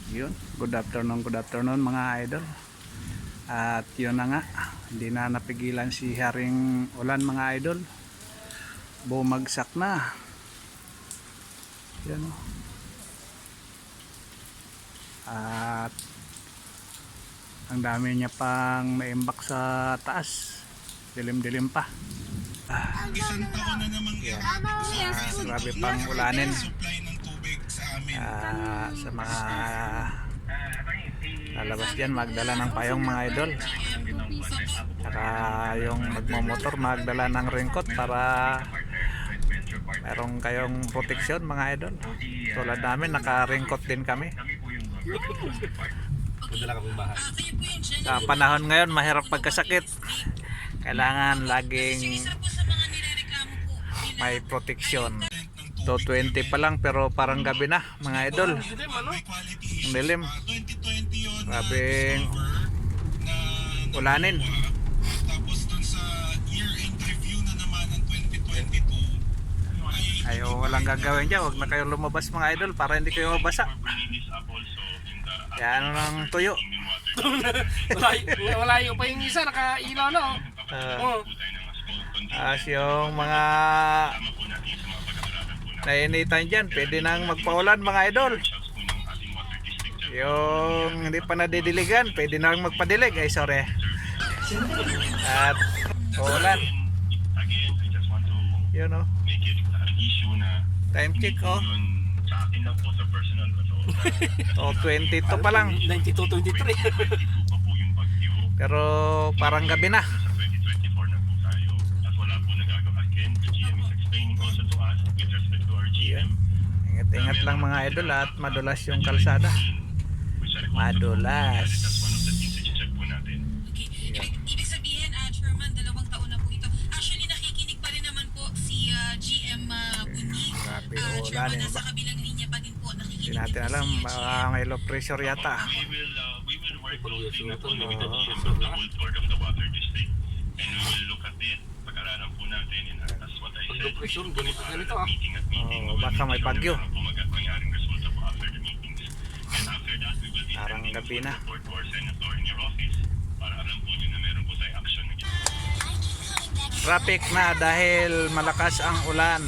Yun, good afternoon mga idol. At yun na nga, hindi na napigilan si Haring Ulan mga idol. Bumagsak na. Yan o. At ang dami niya pang naimbak sa taas. Dilim-dilim pa. Isang taon na namang Grabe pang ulanin. Sa mga lalabas dyan, magdala ng payong mga idol. Saka yung magmamotor, magdala ng raincoat para merong kayong proteksyon mga idol. Tulad namin, naka-raincoat din kami. Sa panahon ngayon, mahirap pagkasakit. Kailangan laging may proteksyon. 2:20 pa lang pero parang gabi na mga idol. Ang dilim. Grabing ulanin. Tapos dun sa year-end review na naman ng 2022 Ay, walang gagawin dyan. Huwag na kayo lumabas mga idol para hindi kayo mabasa. Yan ang tuyo. Malayo pa yung isa, nakailaw na. Yung mga nainitan dyan, pwede nang magpaulan mga idol. Yung hindi pa nadidiligan, pwede nang magpadilig. Ay sorry. At paulan. Yun o. Time check o. 22 pa lang. 92-23. Pero parang gabi na. Ingat-ingat lang mga idol at madulas yung kalsada. Madulas. Ibig sabihin, Chairman, 2 taon na po ito. Actually, nakikinig pa rin naman po si GM Bunig. Chairman, nasa kabilang linya pa din po. Hindi Nakikinig natin alam, may low pressure yata. Pag-depresyon, ganito ah. Baka may bagyo. Parang gabi na. Traffic na dahil malakas ang ulan.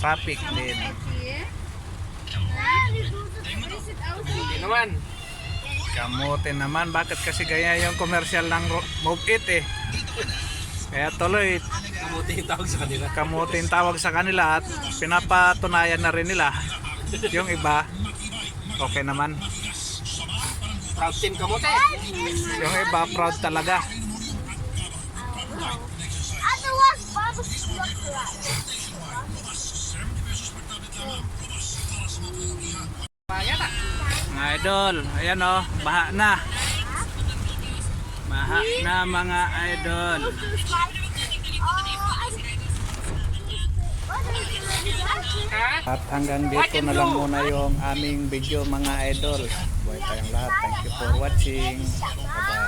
Traffic din. Hindi naman. Kamuti naman. Bakit kasi gaya yung commercial ng Move It eh. Kaya tuloy Kamuti yung tawag sa kanila. kamuti yung tawag sa kanila at pinapatunayan na rin nila. Yung iba okay naman. Proud team kamuti. Yung iba proud talaga. Bayan ah. Mga idol, ayan o, baha na. Baha na mga idol. At hanggang dito na lang muna yung aming video mga idol. Buhay tayong lahat. Thank you for watching. Bye bye.